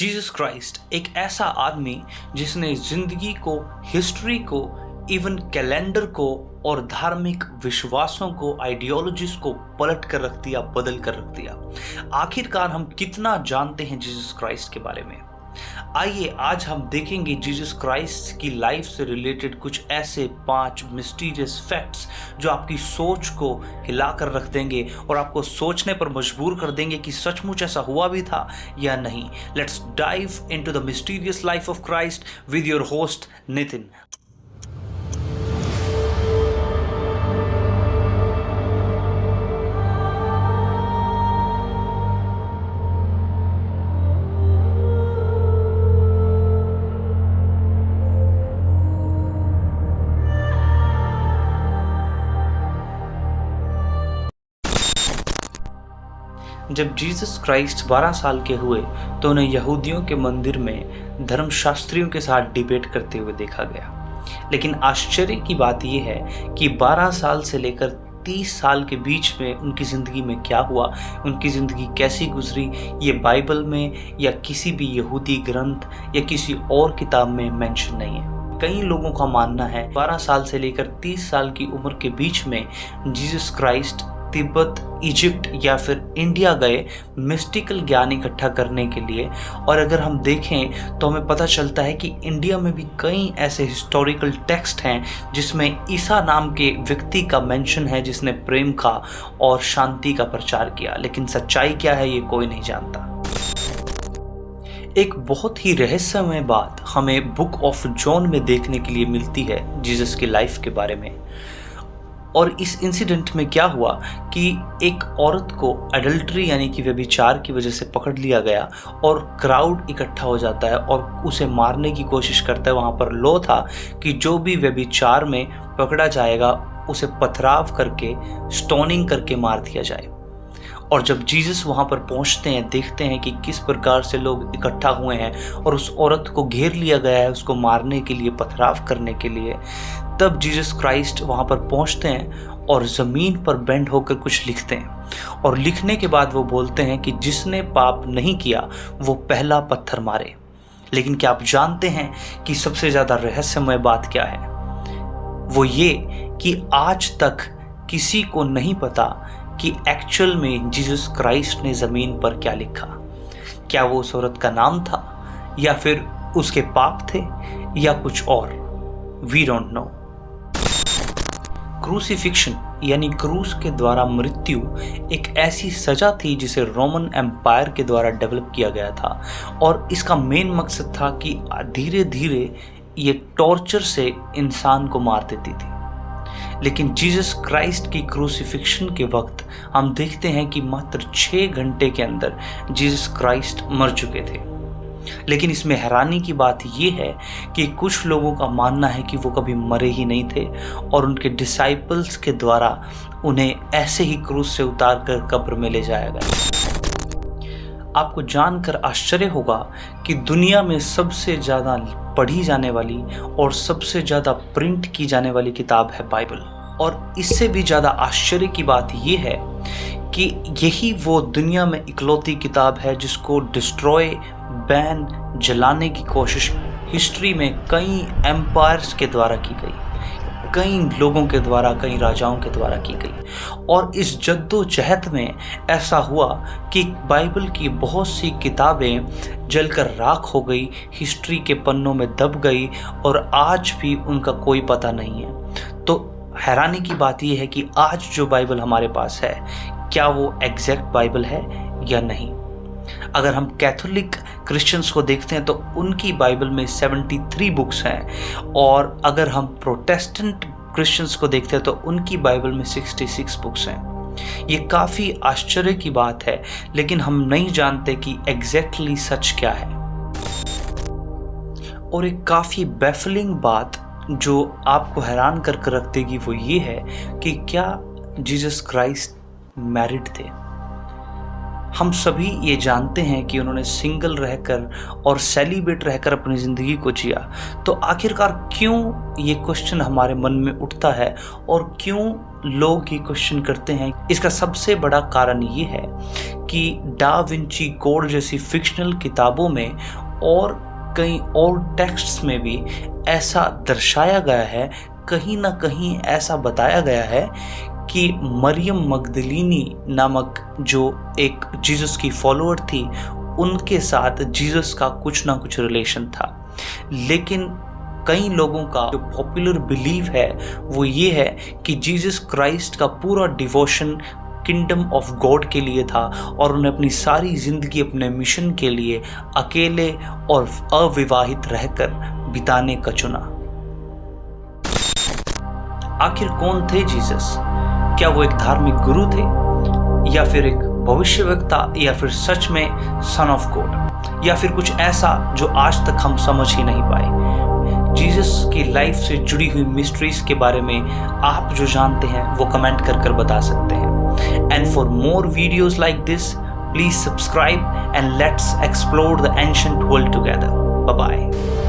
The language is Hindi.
जीसस क्राइस्ट एक ऐसा आदमी जिसने जिंदगी को, हिस्ट्री को, इवन कैलेंडर को और धार्मिक विश्वासों को, आइडियोलॉजीज को पलट कर रख दिया, बदल कर रख दिया। आखिरकार हम कितना जानते हैं जीसस क्राइस्ट के बारे में? आइए आज हम देखेंगे जीसस क्राइस्ट की लाइफ से रिलेटेड कुछ ऐसे 5 मिस्टीरियस फैक्ट्स जो आपकी सोच को हिला कर रख देंगे और आपको सोचने पर मजबूर कर देंगे कि सचमुच ऐसा हुआ भी था या नहीं। Let's dive into the mysterious life of Christ with your host Nitin. जब जीसस क्राइस्ट 12 साल के हुए तो उन्हें यहूदियों के मंदिर में धर्मशास्त्रियों के साथ डिबेट करते हुए देखा गया। लेकिन आश्चर्य की बात यह है कि 12 साल से लेकर 30 साल के बीच में उनकी ज़िंदगी में क्या हुआ, उनकी ज़िंदगी कैसी गुजरी, ये बाइबल में या किसी भी यहूदी ग्रंथ या किसी और किताब में मेंशन नहीं है। कई लोगों का मानना है 12 साल से लेकर 30 साल की उम्र के बीच में जीसस क्राइस्ट तिब्बत, इजिप्ट या फिर इंडिया गए मिस्टिकल ज्ञान इकट्ठा करने के लिए। और अगर हम देखें तो हमें पता चलता है कि इंडिया में भी कई ऐसे हिस्टोरिकल टेक्स्ट हैं जिसमें ईसा नाम के व्यक्ति का मेंशन है जिसने प्रेम का और शांति का प्रचार किया। लेकिन सच्चाई क्या है ये कोई नहीं जानता। एक बहुत ही रहस्यमय बात हमें बुक ऑफ जॉन में देखने के लिए मिलती है जीसस की लाइफ के बारे में। और इस इंसिडेंट में क्या हुआ कि एक औरत को एडल्ट्री यानी कि व्यभिचार की वजह से पकड़ लिया गया और क्राउड इकट्ठा हो जाता है और उसे मारने की कोशिश करता है। वहाँ पर लॉ था कि जो भी व्यभिचार में पकड़ा जाएगा उसे पथराव करके, स्टोनिंग करके मार दिया जाए। और जब जीसस वहाँ पर पहुँचते हैं, देखते हैं कि किस प्रकार से लोग इकट्ठा हुए हैं और उस औरत को घेर लिया गया है उसको मारने के लिए, पथराव करने के लिए, तब जीसस क्राइस्ट वहाँ पर पहुँचते हैं और ज़मीन पर बेंड होकर कुछ लिखते हैं। और लिखने के बाद वो बोलते हैं कि जिसने पाप नहीं किया वो पहला पत्थर मारे। लेकिन क्या आप जानते हैं कि सबसे ज़्यादा रहस्यमय बात क्या है? वो ये कि आज तक किसी को नहीं पता कि एक्चुअल में जीसस क्राइस्ट ने ज़मीन पर क्या लिखा। क्या वो उस औरत का नाम था या फिर उसके पाप थे या कुछ और? We don't know. क्रूसिफिक्शन यानी क्रूस के द्वारा मृत्यु एक ऐसी सजा थी जिसे रोमन एम्पायर के द्वारा डेवलप किया गया था और इसका मेन मकसद था कि धीरे धीरे ये टॉर्चर से इंसान को मार देती थी। लेकिन जीसस क्राइस्ट की क्रूसिफिक्शन के वक्त हम देखते हैं कि मात्र 6 घंटे के अंदर जीसस क्राइस्ट मर चुके थे। लेकिन इसमें हैरानी की बात यह है कि कुछ लोगों का मानना है कि वो कभी मरे ही नहीं थे और उनके डिसाइपल्स के द्वारा उन्हें ऐसे ही क्रूस से उतार कर कब्र में ले जाया गया। आपको जानकर आश्चर्य होगा कि दुनिया में सबसे ज़्यादा पढ़ी जाने वाली और सबसे ज़्यादा प्रिंट की जाने वाली किताब है बाइबल। और इससे भी ज़्यादा आश्चर्य की बात यह है कि यही वो दुनिया में इकलौती किताब है जिसको डिस्ट्रॉय, बैन, जलाने की कोशिश हिस्ट्री में कई एम्पायर्स के द्वारा की गई, कई लोगों के द्वारा, कई राजाओं के द्वारा की गई। और इस जद्दोजहद में ऐसा हुआ कि बाइबल की बहुत सी किताबें जलकर राख हो गई, हिस्ट्री के पन्नों में दब गई और आज भी उनका कोई पता नहीं है। तो हैरानी की बात यह है कि आज जो बाइबल हमारे पास है क्या वो एग्जैक्ट बाइबल है या नहीं। अगर हम कैथोलिक क्रिश्चियंस को देखते हैं तो उनकी बाइबल में 73 बुक्स हैं और अगर हम प्रोटेस्टेंट क्रिश्चियंस को देखते हैं तो उनकी बाइबल में 66 बुक्स हैं। ये काफ़ी आश्चर्य की बात है, लेकिन हम नहीं जानते कि एग्जैक्टली सच क्या है। और एक काफ़ी बैफलिंग बात जो आपको हैरान कर रख देगी वो ये है कि क्या जीसस क्राइस्ट मैरिड थे? हम सभी ये जानते हैं कि उन्होंने सिंगल रहकर और सेलिब्रेट रहकर अपनी ज़िंदगी को जिया। तो आखिरकार क्यों ये क्वेश्चन हमारे मन में उठता है और क्यों लोग ये क्वेश्चन करते हैं। इसका सबसे बड़ा कारण ये है कि डा विंची कोड जैसी फिक्शनल किताबों में और कई और टेक्स्ट्स में भी ऐसा दर्शाया गया है, कहीं ना कहीं ऐसा बताया गया है कि मरियम मगदलीनी नामक जो एक जीसस की फॉलोअर थी, उनके साथ जीसस का कुछ ना कुछ रिलेशन था। लेकिन कई लोगों का जो पॉपुलर बिलीव है वो ये है कि जीसस क्राइस्ट का पूरा डिवोशन किंगडम ऑफ गॉड के लिए था और उन्हें अपनी सारी जिंदगी अपने मिशन के लिए अकेले और अविवाहित रहकर बिताने का चुना। आखिर कौन थे जीसस? क्या वो एक धार्मिक गुरु थे, या फिर एक भविष्यवक्ता, या फिर सच में सन ऑफ गॉड, या फिर कुछ ऐसा जो आज तक हम समझ ही नहीं पाए? जीसस की लाइफ से जुड़ी हुई मिस्ट्रीज के बारे में आप जो जानते हैं वो कमेंट कर बता सकते हैं। And for more videos like this, please subscribe and let's explore the ancient world together. Bye bye.